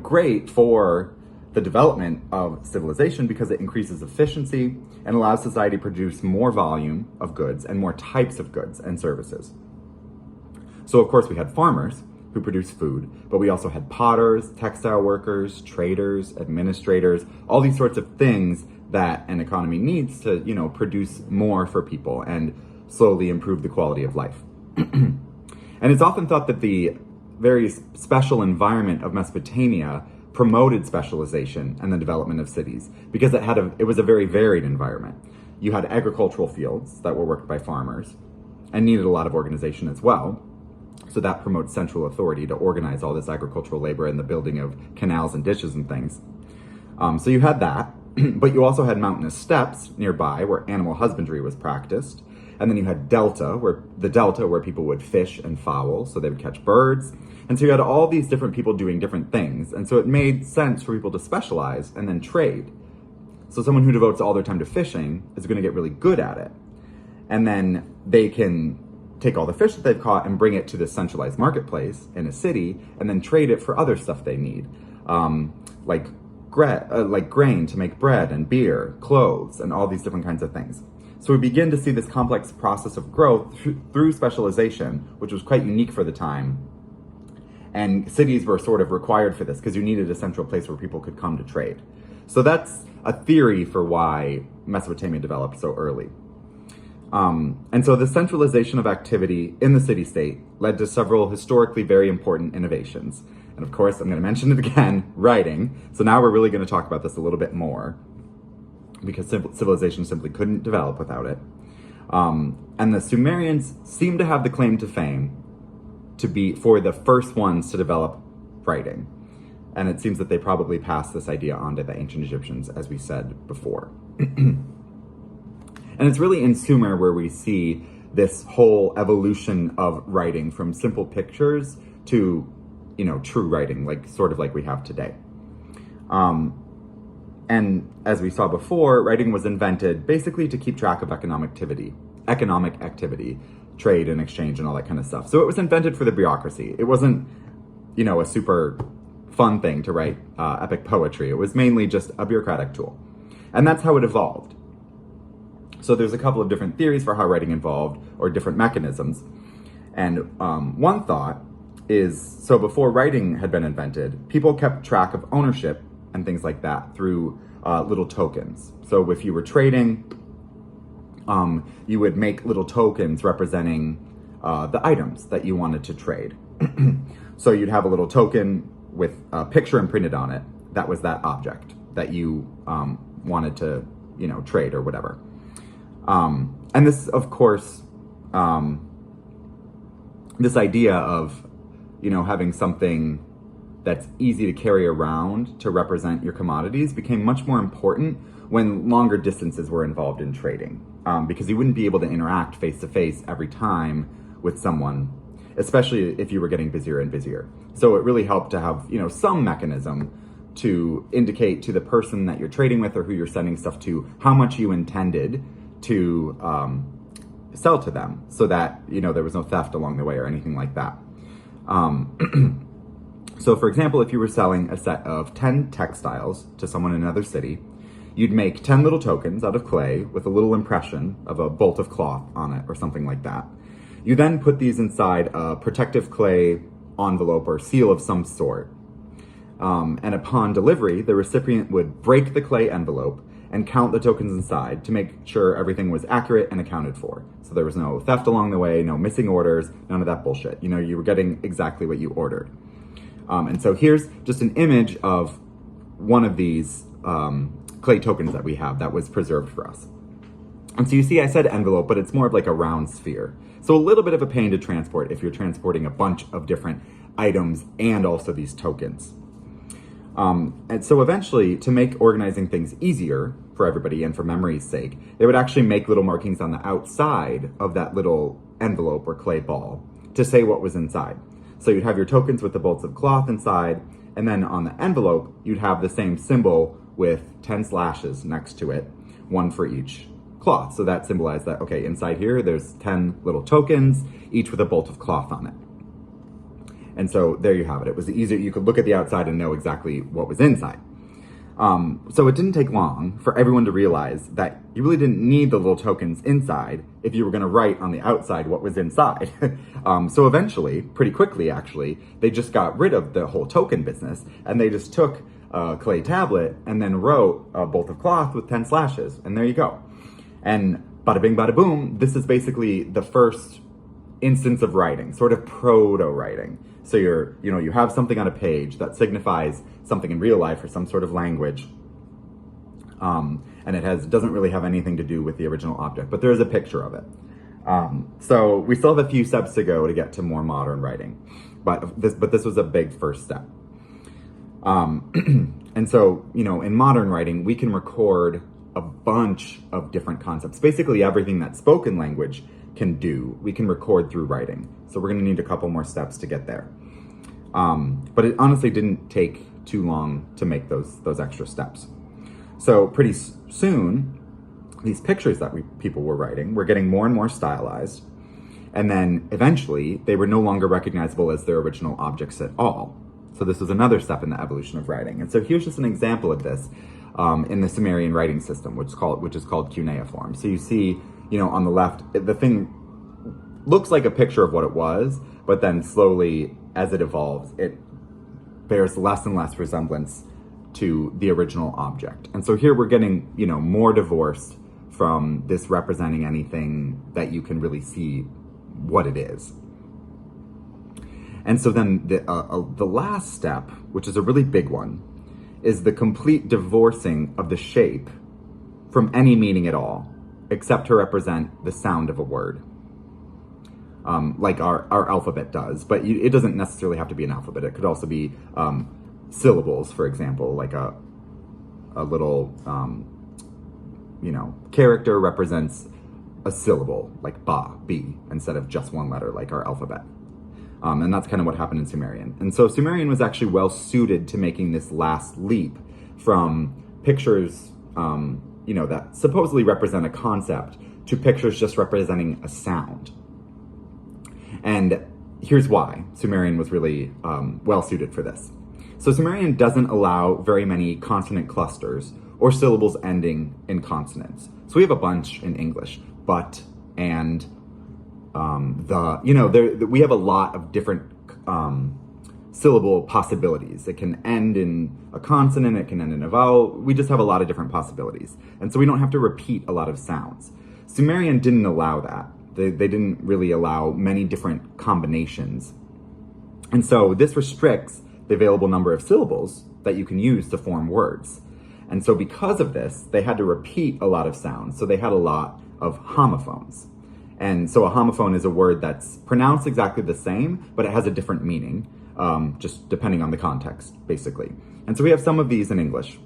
Speaker 1: great for the development of civilization because it increases efficiency and allows society to produce more volume of goods and more types of goods and services. So of course we had farmers who produced food, but we also had potters, textile workers, traders, administrators, all these sorts of things that an economy needs to, produce more for people and slowly improve the quality of life. And it's often thought that the very special environment of Mesopotamia promoted specialization and the development of cities because it was a very varied environment. You had agricultural fields that were worked by farmers and needed a lot of organization as well. So that promotes central authority to organize all this agricultural labor and the building of canals and ditches and things. So you had that, but you also had mountainous steppes nearby where animal husbandry was practiced. And then you had delta where people would fish and fowl, so they would catch birds. And so you had all these different people doing different things. And so it made sense for people to specialize and then trade. So someone who devotes all their time to fishing is going to get really good at it. And then they can take all the fish that they've caught and bring it to this centralized marketplace in a city and then trade it for other stuff they need, like grain to make bread and beer, clothes, and all these different kinds of things. So we begin to see this complex process of growth through specialization, which was quite unique for the time. And cities were sort of required for this because you needed a central place where people could come to trade. So that's a theory for why Mesopotamia developed so early. And so the centralization of activity in the city-state led to several historically very important innovations. And of course, I'm going to mention it again, writing. So now we're really going to talk about this a little bit more, because civilization simply couldn't develop without it. And the Sumerians seem to have the claim to fame to be for the first ones to develop writing. And it seems that they probably passed this idea on to the ancient Egyptians, as we said before. And it's really in Sumer where we see this whole evolution of writing from simple pictures to, true writing, sort of like we have today. And as we saw before, writing was invented basically to keep track of economic activity, trade and exchange and all that kind of stuff. So it was invented for the bureaucracy. It wasn't, a super fun thing to write epic poetry. It was mainly just a bureaucratic tool. And that's how it evolved. So there's a couple of different theories for how writing evolved, or different mechanisms. And one thought is, so before writing had been invented, people kept track of ownership and things like that through little tokens. So if you were trading, you would make little tokens representing the items that you wanted to trade. So you'd have a little token with a picture imprinted on it. That was that object that you wanted to, trade or whatever. And this, of course, this idea of, having something that's easy to carry around to represent your commodities became much more important when longer distances were involved in trading, because you wouldn't be able to interact face to face every time with someone, especially if you were getting busier and busier. So it really helped to have, some mechanism to indicate to the person that you're trading with or who you're sending stuff to how much you intended to sell to them, so that, there was no theft along the way or anything like that. So for example, if you were selling a set of 10 textiles to someone in another city, you'd make 10 little tokens out of clay with a little impression of a bolt of cloth on it or something like that. You then put these inside a protective clay envelope or seal of some sort. And upon delivery, the recipient would break the clay envelope and count the tokens inside to make sure everything was accurate and accounted for. So there was no theft along the way, no missing orders, none of that bullshit. You were getting exactly what you ordered. And so here's just an image of one of these clay tokens that we have that was preserved for us. And so you see I said envelope, but it's more of like a round sphere. So a little bit of a pain to transport if you're transporting a bunch of different items and also these tokens. And so eventually, to make organizing things easier for everybody and for memory's sake, they would actually make little markings on the outside of that little envelope or clay ball to say what was inside. So you'd have your tokens with the bolts of cloth inside, and then on the envelope, you'd have the same symbol with 10 slashes next to it, one for each cloth. So that symbolized that, okay, inside here, there's 10 little tokens, each with a bolt of cloth on it. And so there you have it. It was easier. You could look at the outside and know exactly what was inside. So it didn't take long for everyone to realize that you really didn't need the little tokens inside if you were going to write on the outside what was inside. So eventually, pretty quickly actually, they just got rid of the whole token business, and they just took a clay tablet and then wrote a bolt of cloth with 10 slashes, and there you go. And bada bing, bada boom, this is basically the first instance of writing, sort of proto-writing. So you have something on a page that signifies something in real life or some sort of language, and it doesn't really have anything to do with the original object, but there is a picture of it. So we still have a few steps to go to get to more modern writing, but this was a big first step. And so, in modern writing, we can record a bunch of different concepts. Basically everything that spoken language can do, we can record through writing. So we're gonna need a couple more steps to get there. But it honestly didn't take too long to make those extra steps. So pretty soon, these pictures that people were writing were getting more and more stylized. And then eventually they were no longer recognizable as their original objects at all. So this was another step in the evolution of writing. And so here's just an example of this in the Sumerian writing system, which is called cuneiform. So you see, on the left, the thing looks like a picture of what it was, but then slowly, as it evolves, it bears less and less resemblance to the original object. And so here we're getting, more divorced from this representing anything that you can really see what it is. And so then the last step, which is a really big one, is the complete divorcing of the shape from any meaning at all, except to represent the sound of a word, like our alphabet does. But it doesn't necessarily have to be an alphabet. It could also be syllables, for example, like a little, character represents a syllable, like ba, b, instead of just one letter, like our alphabet. And that's kind of what happened in Sumerian. And so Sumerian was actually well suited to making this last leap from pictures, that supposedly represent a concept to pictures just representing a sound. And here's why Sumerian was really well suited for this. So Sumerian doesn't allow very many consonant clusters or syllables ending in consonants. So we have a bunch in English, but, and, we have a lot of different syllable possibilities. It can end in a consonant, it can end in a vowel. We just have a lot of different possibilities. And so we don't have to repeat a lot of sounds. Sumerian didn't allow that. They didn't really allow many different combinations. And so this restricts the available number of syllables that you can use to form words. And so because of this, they had to repeat a lot of sounds. So they had a lot of homophones. And so a homophone is a word that's pronounced exactly the same, but it has a different meaning, just depending on the context, basically. And so we have some of these in English,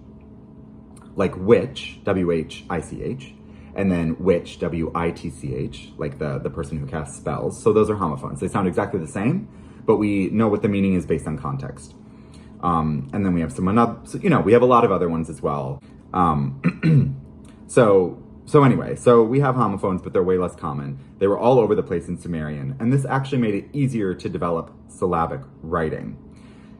Speaker 1: like which, W-H-I-C-H, and then which, W-I-T-C-H, like the person who casts spells. So those are homophones. They sound exactly the same, but we know what the meaning is based on context. And then we have we have a lot of other ones as well. So anyway, we have homophones, but they're way less common. They were all over the place in Sumerian, and this actually made it easier to develop syllabic writing.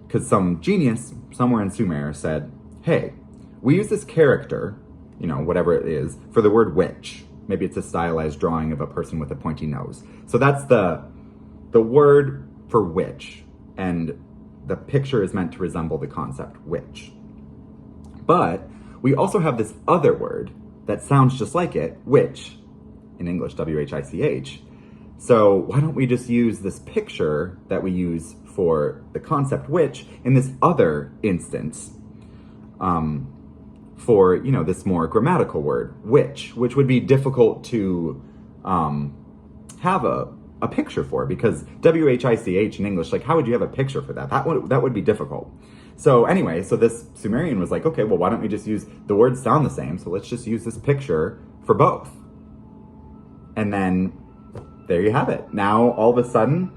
Speaker 1: Because some genius somewhere in Sumer said, hey, we use this character, whatever it is, for the word witch. Maybe it's a stylized drawing of a person with a pointy nose. So that's the word for witch, and the picture is meant to resemble the concept witch. But we also have this other word that sounds just like it, which, in English, W-H-I-C-H. So why don't we just use this picture that we use for the concept witch in this other instance for, this more grammatical word, which would be difficult to have a picture for, because W-H-I-C-H in English, like how would you have a picture for that? That would be difficult. So anyway, so this Sumerian was like, okay, well, why don't we just use, the words sound the same, so let's just use this picture for both. And then there you have it. Now, all of a sudden,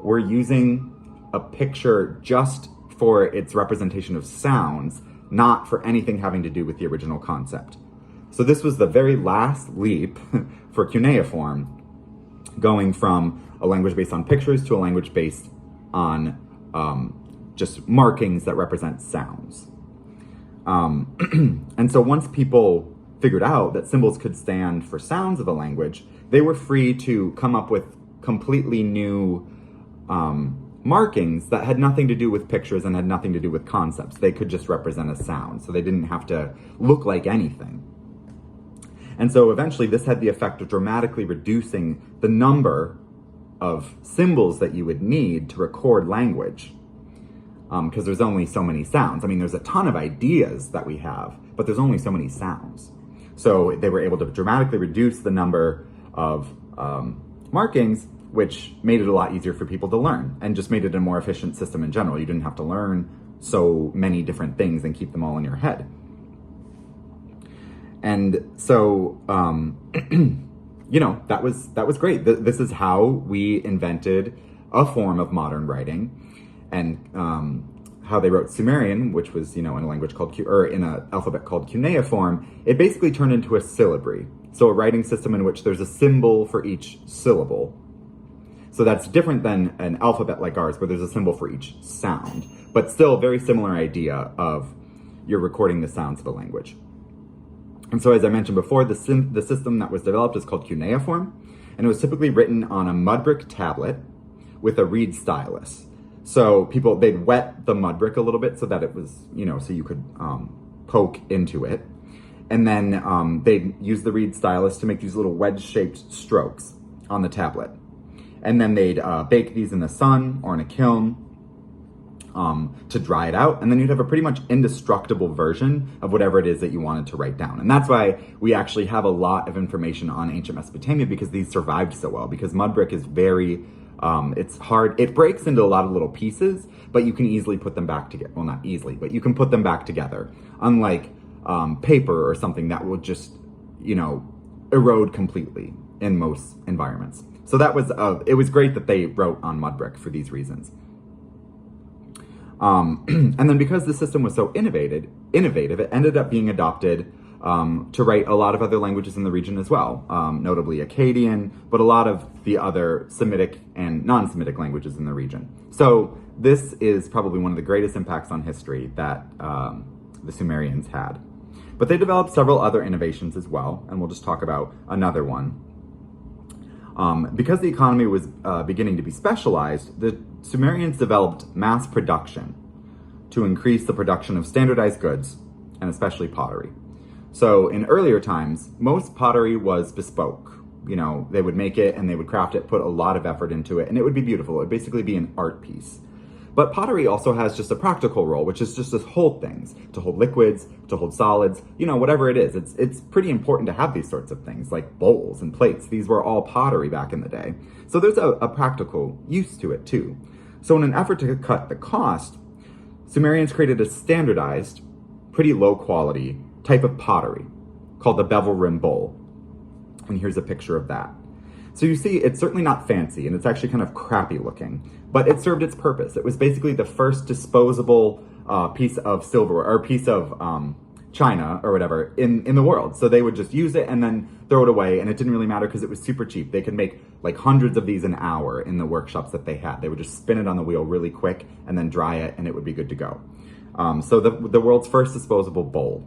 Speaker 1: we're using a picture just for its representation of sounds, not for anything having to do with the original concept. So this was the very last leap for cuneiform, going from a language based on pictures to a language based on just markings that represent sounds. And so once people figured out that symbols could stand for sounds of a language, they were free to come up with completely new markings that had nothing to do with pictures and had nothing to do with concepts. They could just represent a sound, so they didn't have to look like anything. And so eventually this had the effect of dramatically reducing the number of symbols that you would need to record language, because there's only so many sounds. I mean, there's a ton of ideas that we have, but there's only so many sounds. So they were able to dramatically reduce the number of markings, which made it a lot easier for people to learn and just made it a more efficient system in general. You didn't have to learn so many different things and keep them all in your head. And so, that was great. This is how we invented a form of modern writing, and how they wrote Sumerian, which was, in a language called, or in an alphabet called cuneiform. It basically turned into a syllabary. So a writing system in which there's a symbol for each syllable. So that's different than an alphabet like ours, where there's a symbol for each sound, but still very similar idea of you're recording the sounds of a language. And so, as I mentioned before, the system that was developed is called cuneiform, and it was typically written on a mud brick tablet with a reed stylus. So they'd wet the mud brick a little bit so that it was, so you could poke into it. And then they'd use the reed stylus to make these little wedge-shaped strokes on the tablet. And then they'd bake these in the sun or in a kiln to dry it out. And then you'd have a pretty much indestructible version of whatever it is that you wanted to write down. And that's why we actually have a lot of information on ancient Mesopotamia, because these survived so well. Because mud brick is very, it's hard. It breaks into a lot of little pieces, but you can easily put them back together. Well, not easily, but you can put them back together. Unlike paper or something that will just, erode completely in most environments. So that was, it was great that they wrote on mud brick for these reasons. And then because the system was so innovative, it ended up being adopted to write a lot of other languages in the region as well, notably Akkadian, but a lot of the other Semitic and non-Semitic languages in the region. So this is probably one of the greatest impacts on history that the Sumerians had. But they developed several other innovations as well, and we'll just talk about another one. Because the economy was beginning to be specialized, the Sumerians developed mass production to increase the production of standardized goods, and especially pottery. So in earlier times, most pottery was bespoke. They would make it and they would craft it, put a lot of effort into it, and it would be beautiful. It would basically be an art piece. But pottery also has just a practical role, which is just to hold things, to hold liquids, to hold solids, whatever it is. It's pretty important to have these sorts of things, like bowls and plates. These were all pottery back in the day. So there's a practical use to it too. So in an effort to cut the cost, Sumerians created a standardized, pretty low quality type of pottery called the bevel rim bowl. And here's a picture of that. So you see, it's certainly not fancy, and it's actually kind of crappy looking, but it served its purpose. It was basically the first disposable piece of silverware, or piece of china, or whatever, in the world. So they would just use it and then throw it away, and it didn't really matter because it was super cheap. They could make like hundreds of these an hour in the workshops that they had. They would just spin it on the wheel really quick and then dry it, and it would be good to go. So the world's first disposable bowl.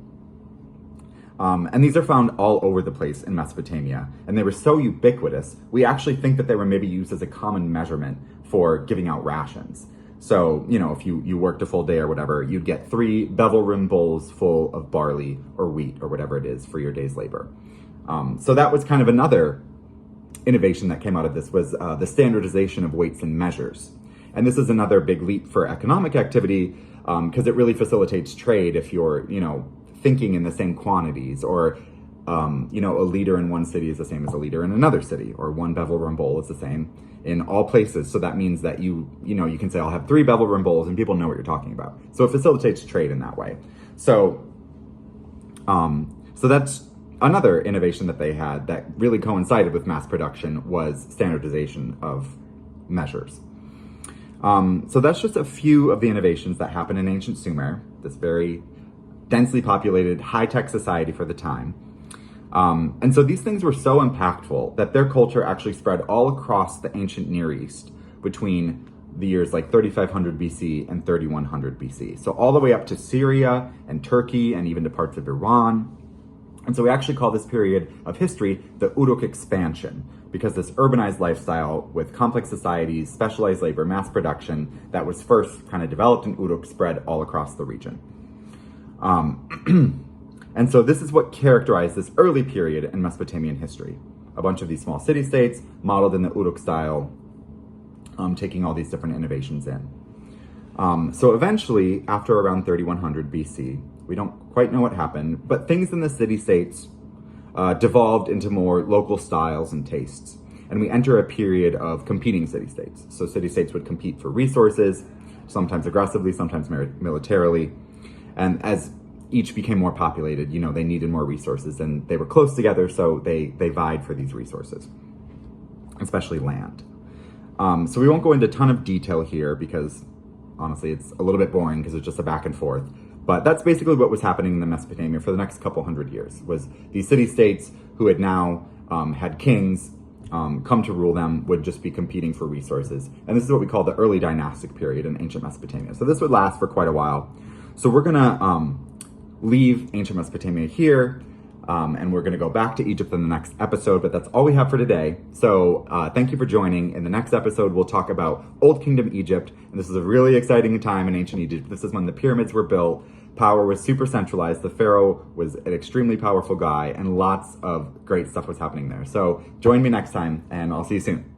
Speaker 1: And these are found all over the place in Mesopotamia, and they were so ubiquitous, we actually think that they were maybe used as a common measurement for giving out rations. So, if you worked a full day or whatever, you'd get 3 bevel rim bowls full of barley or wheat or whatever it is for your day's labor. So that was kind of another innovation that came out of this, was the standardization of weights and measures. And this is another big leap for economic activity, because it really facilitates trade if you're, thinking in the same quantities, or a liter in one city is the same as a liter in another city, or 1 bevel rim bowl is the same in all places. So that means that you can say, I'll have 3 bevel rim bowls, and people know what you're talking about. So it facilitates trade in that way. So that's another innovation that they had that really coincided with mass production, was standardization of measures. So that's just a few of the innovations that happened in ancient Sumer, this very densely populated, high-tech society for the time. And so these things were so impactful that their culture actually spread all across the ancient Near East between the years like 3500 BC and 3100 BC. So all the way up to Syria and Turkey and even to parts of Iran. And so we actually call this period of history the Uruk expansion, because this urbanized lifestyle with complex societies, specialized labor, mass production that was first kind of developed in Uruk spread all across the region. And so this is what characterized this early period in Mesopotamian history. A bunch of these small city-states modeled in the Uruk style, taking all these different innovations in. So eventually, after around 3100 BC, we don't quite know what happened, but things in the city-states devolved into more local styles and tastes. and we enter a period of competing city-states. So city-states would compete for resources, sometimes aggressively, sometimes militarily. And as each became more populated, they needed more resources, and they were close together, so they vied for these resources, especially land. So we won't go into a ton of detail here because honestly it's a little bit boring because it's just a back and forth. But that's basically what was happening in the Mesopotamia for the next couple hundred years, was these city-states who had now had kings come to rule them would just be competing for resources. And this is what we call the early dynastic period in ancient Mesopotamia. So this would last for quite a while. So we're gonna leave ancient Mesopotamia here, and we're gonna go back to Egypt in the next episode, but that's all we have for today. So thank you for joining. In the next episode, we'll talk about Old Kingdom Egypt, and this is a really exciting time in ancient Egypt. This is when the pyramids were built, power was super centralized, the pharaoh was an extremely powerful guy, and lots of great stuff was happening there. So join me next time, and I'll see you soon.